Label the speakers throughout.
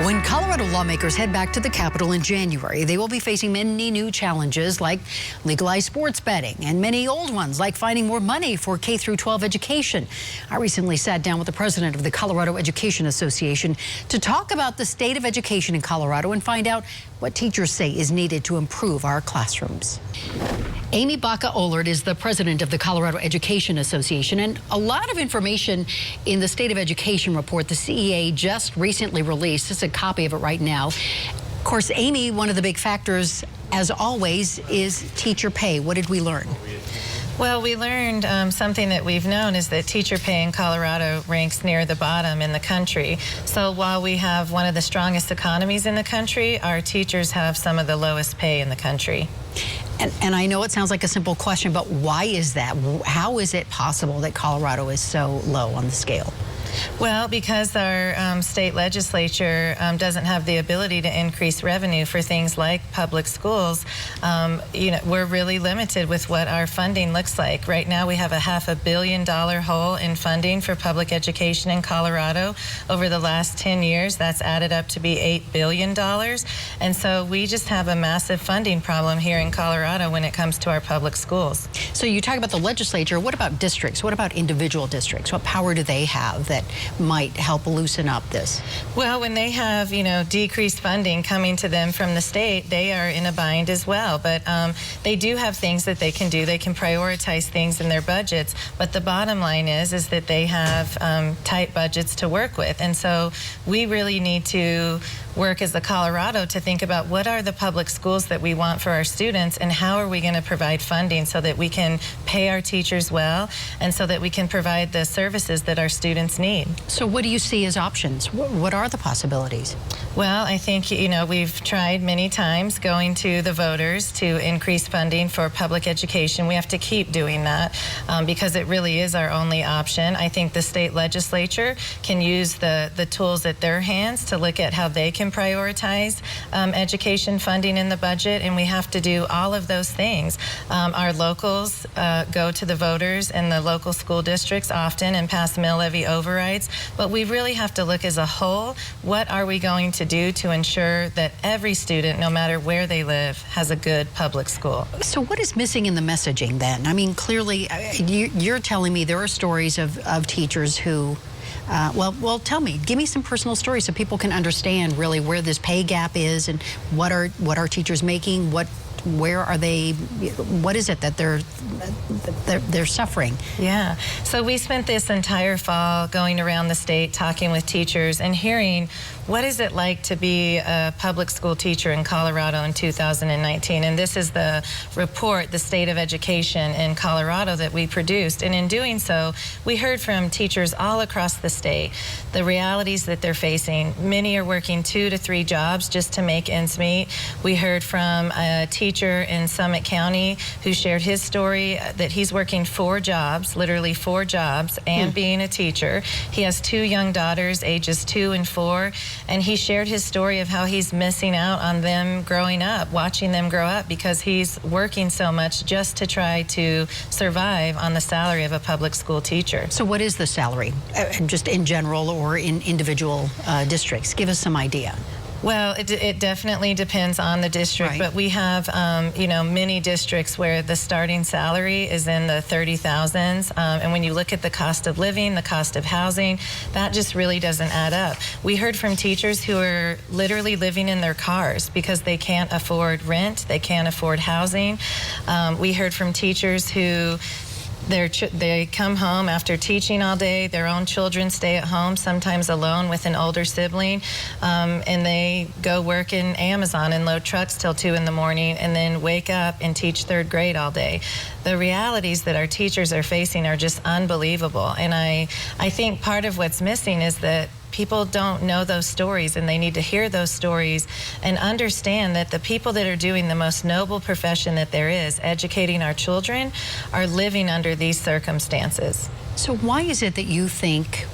Speaker 1: When Colorado lawmakers head back to the Capitol in January, they will be facing many new challenges like legalized sports betting and many old ones like finding more money for K-12 education. I recently sat down with the president of the Colorado Education Association to talk about the state of education in Colorado and find out what teachers say is needed to improve our classrooms. Amie Baca-Oehlert is the president of the Colorado Education Association, and a lot of information in the State of Education report the CEA just recently released. This is a copy of it right now. Of course, Amie, one of the big factors, as always, is teacher pay. What did we learn?
Speaker 2: Well, we learned something that we've known is that teacher pay in Colorado ranks near the bottom in the country. So while we have one of the strongest economies in the country, our teachers have some of the lowest pay in the country.
Speaker 1: And I know it sounds like a simple question, but why is that? How is it possible that Colorado is so low on the scale?
Speaker 2: Well, because our state legislature doesn't have the ability to increase revenue for things like public schools, we're really limited with what our funding looks like. Right now we have a $500 million hole in funding for public education in Colorado. Over the last 10 years, that's added up to be $8 billion. And so we just have a massive funding problem here in Colorado when it comes to our public schools.
Speaker 1: So you talk about the legislature. What about districts? What about individual districts? What power do they have that might help loosen up this?
Speaker 2: Well, when they have, decreased funding coming to them from the state, they are in a bind as well. But they do have things that they can do. They can prioritize things in their budgets. But the bottom line is that they have tight budgets to work with. And so we really need to work as the Colorado to think about what are the public schools that we want for our students and how are we going to provide funding so that we can pay our teachers well and so that we can provide the services that our students need.
Speaker 1: So what do you see as options? What are the possibilities?
Speaker 2: Well, I think, we've tried many times going to the voters to increase funding for public education. We have to keep doing that because it really is our only option. I think the state legislature can use the tools at their hands to look at how they can prioritize education funding in the budget, and we have to do all of those things. Our locals go to the voters in the local school districts often and pass mill levy overrides, but we really have to look as a whole. What are we going to do to ensure that every student, no matter where they live, has a good public school?
Speaker 1: So what is missing in the messaging then? I mean, clearly, you're telling me there are stories of teachers who well, tell me, give me some personal stories so people can understand really where this pay gap is and what are teachers making, where are they, what is it that they're suffering?
Speaker 2: Yeah, so we spent this entire fall going around the state talking with teachers and hearing what is it like to be a public school teacher in Colorado in 2019. And this is the report, the State of Education in Colorado, that we produced. And in doing so, we heard from teachers all across the state the realities that they're facing. Many are working 2 to 3 jobs just to make ends meet. We heard from a teacher in Summit County who shared his story that he's working 4 jobs, literally 4 jobs, and being a teacher. He has 2 young daughters, ages 2 and 4, and he shared his story of how he's missing out on them growing up, watching them grow up, because he's working so much just to try to survive on the salary of a public school teacher.
Speaker 1: So what is the salary, just in general or in individual districts? Give us some idea.
Speaker 2: Well, it definitely depends on the district, right. But we have, many districts where the starting salary is in the 30,000s, and when you look at the cost of living, the cost of housing, that just really doesn't add up. We heard from teachers who are literally living in their cars because they can't afford rent, they can't afford housing. We heard from teachers who they come home after teaching all day. Their own children stay at home, sometimes alone with an older sibling, and they go work in Amazon and load trucks till 2 in the morning and then wake up and teach 3rd grade all day. The realities that our teachers are facing are just unbelievable, and I think part of what's missing is that people don't know those stories, and they need to hear those stories and understand that the people that are doing the most noble profession that there is, educating our children, are living under these circumstances.
Speaker 1: So why is it that you think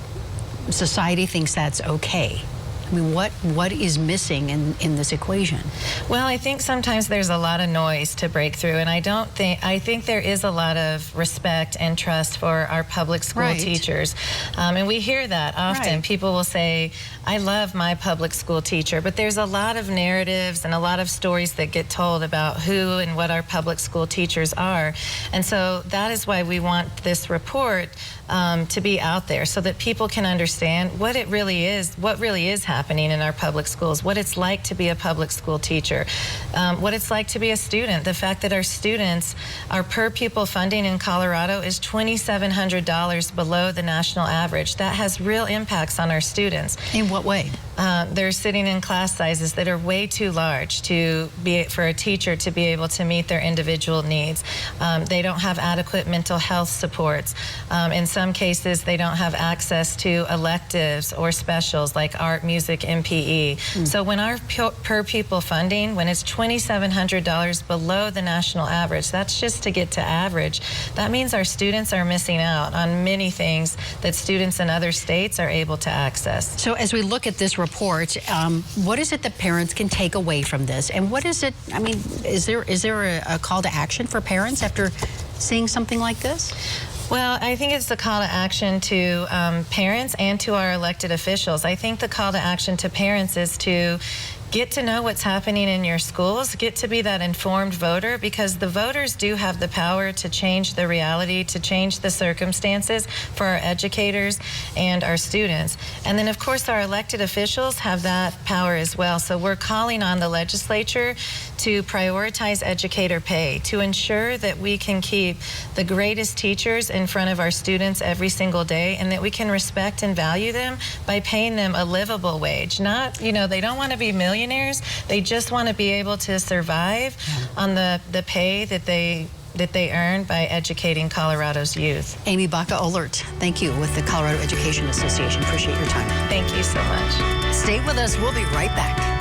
Speaker 1: society thinks that's okay? I mean, what is missing in this equation?
Speaker 2: Well, I think sometimes there's a lot of noise to break through, and I think there is a lot of respect and trust for our public school teachers. And we hear that often. People will say, I love my public school teacher, but there's a lot of narratives and a lot of stories that get told about who and what our public school teachers are. And so that is why we want this report to be out there so that people can understand what really is happening in our public schools, what it's like to be a public school teacher, what it's like to be a student. The fact that our students, our per pupil funding in Colorado is $2,700 below the national average. That has real impacts on our students.
Speaker 1: In what way?
Speaker 2: They're sitting in class sizes that are way too large for a teacher to be able to meet their individual needs. They don't have adequate mental health supports. In some cases, they don't have access to electives or specials like art, music, and PE. So when our per pupil funding, when it's $2,700 below the national average, that's just to get to average. That means our students are missing out on many things that students in other states are able to access.
Speaker 1: So as we look at this report, what is it that parents can take away from this? And what is it, I mean, is there a call to action for parents after seeing something like this?
Speaker 2: Well, I think it's the call to action to parents and to our elected officials. I think the call to action to parents is to get to know what's happening in your schools, get to be that informed voter, because the voters do have the power to change the reality, to change the circumstances for our educators and our students. And then, of course, our elected officials have that power as well. So we're calling on the legislature to prioritize educator pay, to ensure that we can keep the greatest teachers in front of our students every single day, and that we can respect and value them by paying them a livable wage. Not, you know, they don't want to be millionaires. They just want to be able to survive on the pay that they earn by educating Colorado's youth.
Speaker 1: Amie Baca-Oehlert, thank you, with the Colorado Education Association. Appreciate your time.
Speaker 2: Thank you so much.
Speaker 1: Stay with us. We'll be right back.